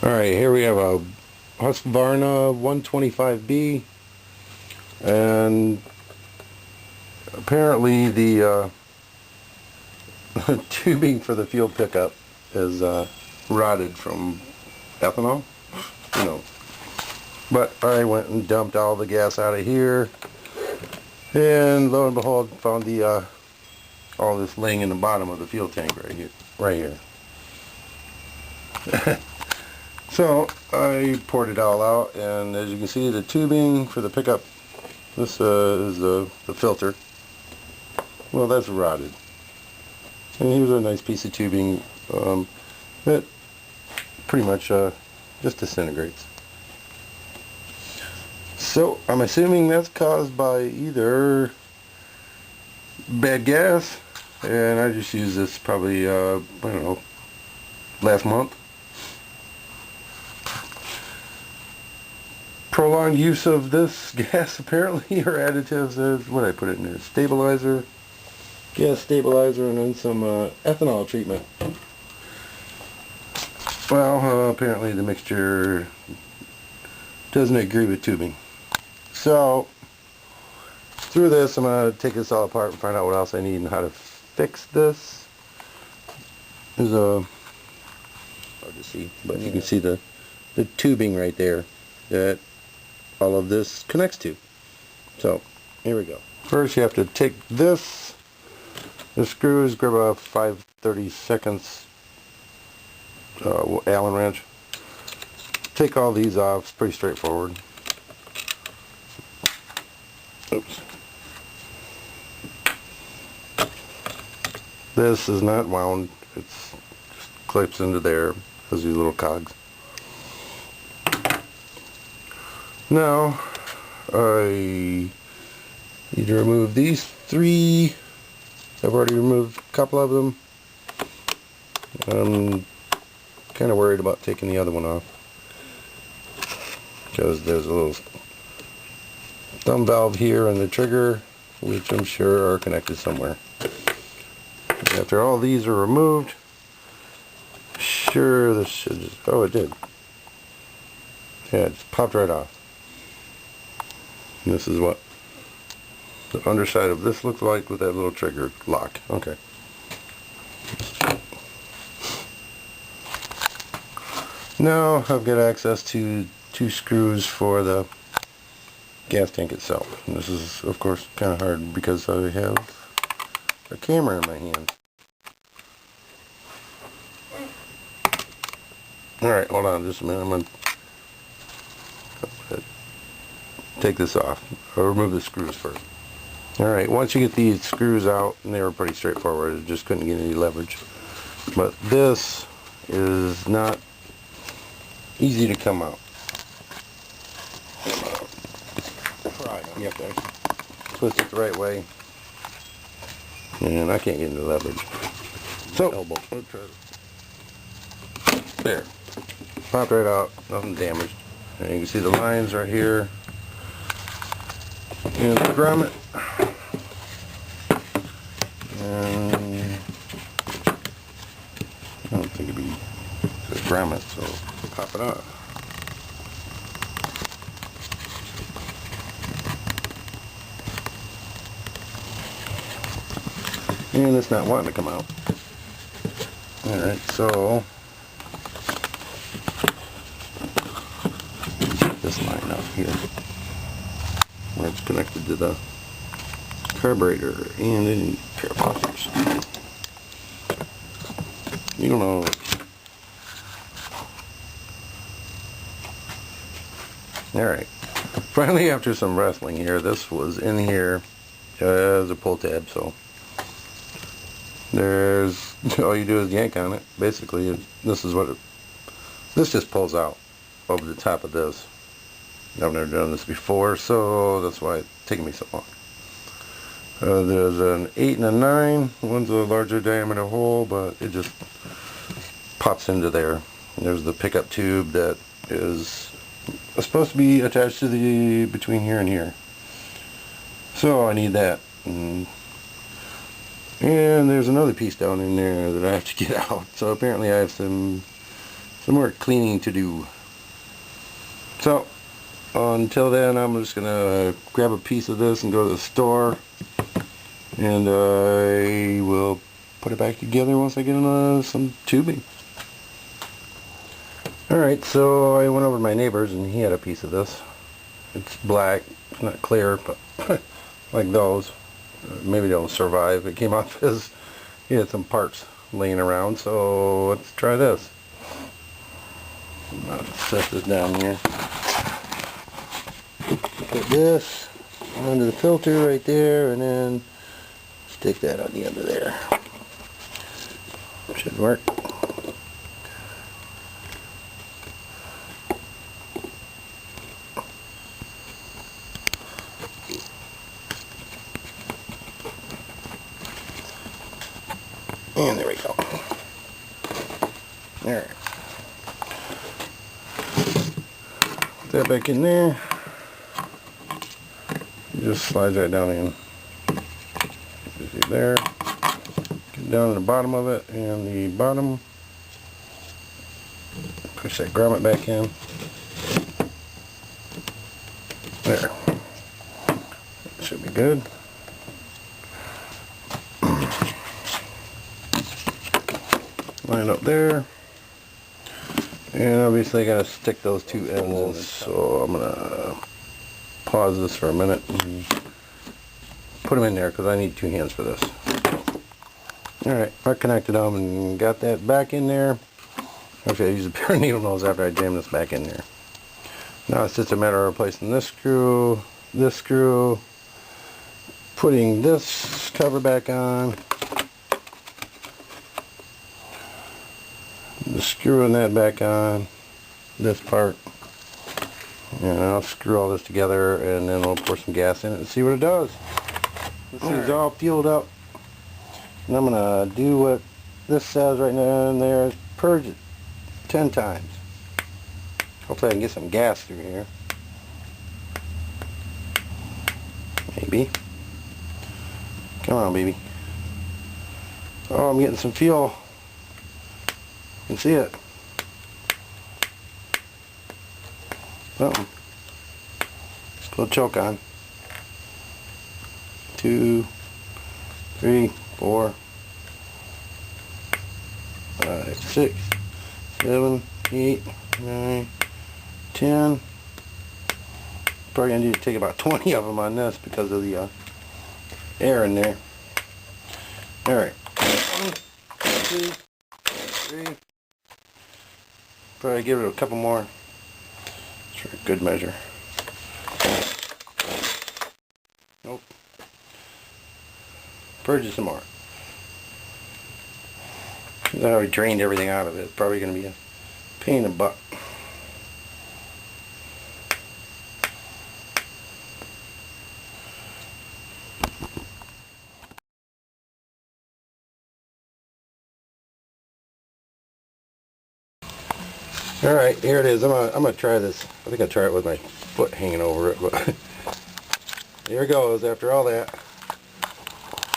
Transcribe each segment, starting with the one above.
Alright, here we have a Husqvarna 125B, and apparently the tubing for the fuel pickup is rotted from ethanol, you know. But I went and dumped all the gas out of here, and lo and behold, found the all this laying in the bottom of the fuel tank right here. So I poured it all out, and as you can see, the tubing for the pickup, this is the filter. Well, that's rotted. And here's a nice piece of tubing that pretty much just disintegrates. So I'm assuming that's caused by either bad gas, and I just used this probably I don't know, last month. Prolonged use of this gas apparently, or additives. What did I put it in there? Stabilizer, gas stabilizer, and then some ethanol treatment. Well, apparently the mixture doesn't agree with tubing. So through this, I'm going to take this all apart and find out what else I need and how to fix this. There's hard to see, but you can see the tubing right there that all of this connects to. So here we go. First, you have to take the screws, grab a 5/32 Allen wrench. Take all these off. It's pretty straightforward. Oops. This is not wound. It's just clips into there. Has these little cogs. Now, I need to remove these three. I've already removed a couple of them. I'm kind of worried about taking the other one off, because there's a little thumb valve here and the trigger, which I'm sure are connected somewhere. After all these are removed, sure, this should just, oh, it did. Yeah, it just popped right off. And this is what the underside of this looks like with that little trigger lock. Okay. Now I've got access to 2 screws for the gas tank itself. And this is, of course, kind of hard because I have a camera in my hand. Alright, hold on just a minute. I'm going to take this off. I'll remove the screws first. Alright, once you get these screws out, and they were pretty straightforward, I just couldn't get any leverage. But this is not easy to come out. You have to twist it the right way, and I can't get any leverage. So, there. Popped right out, nothing damaged. And you can see the lines right here. And the grommet. And I don't think it'd be the grommet, so pop it off. And it's not wanting to come out. Alright, so this line up here, where it's connected to the carburetor, and then pair of poppers. You don't know. Alright, finally, after some wrestling here, this was in here as a pull tab, so there's, all you do is yank on it. Basically, this is what it, this just pulls out over the top of this. I've never done this before, so that's why it's taking me so long. There's an 8 and a 9. One's a larger diameter hole, but it just pops into there. And there's the pickup tube that is supposed to be attached to the, between here and here. So I need that. And there's another piece down in there that I have to get out. So apparently I have some some more cleaning to do. So until then, I'm just gonna grab a piece of this and go to the store, and I will put it back together once I get some tubing. Alright, so I went over to my neighbor's and he had a piece of this. It's black, it's not clear, but like those. Maybe they'll survive. It came off his, he had some parts laying around, so let's try this. I'll set this down here. Put this onto the filter right there, and then stick that on the end of there. Should work. And there we go. Alright. Put that back in there. It just slides right down in. You see there. Get down to the bottom of it, and the bottom. Push that grommet back in. There. That should be good. Line up there, and obviously I gotta stick those two ends, so I'm gonna pause this for a minute and put them in there because I need two hands for this. Alright, I connected them and got that back in there. Actually, I used a pair of needle nose after I jammed this back in there. Now it's just a matter of replacing this screw, putting this cover back on, screwing that back on, this part, and I'll screw all this together, and then we'll pour some gas in it and see what it does. This thing's all fueled up, and I'm gonna do what this says right now and there, is purge it 10 times. Hopefully I can get some gas through here. Maybe. Come on, baby. Oh, I'm getting some fuel. You can see it. Something. Just a little choke on. 2, 3, 4, 5, 6, 7, 8, 9, 10. Probably gonna need to take about 20 of them on this because of the air in there. Alright. 1, 2, 3. Probably give it a couple more. For a good measure. Nope. Purge it some more. I already drained everything out of it. It's probably going to be a pain in the butt. Alright, here it is. I'm gonna try this. I think I'll try it with my foot hanging over it, but here it goes after all that.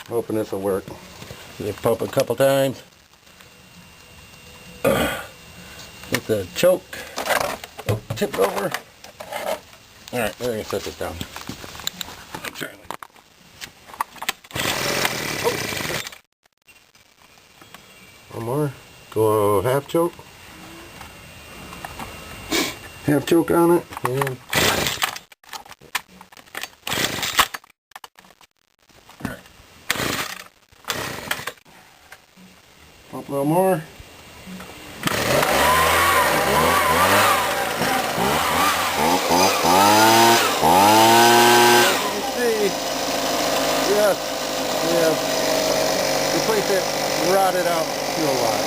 Hoping this will work. They pump a couple times. Get the choke. Oh, tipped over. Alright, we're gonna set this down. Oh. One more. Go half choke. Half choke on it, and alright. Pump a little more. As you can see, yes, we have replaced that rotted out fuel line.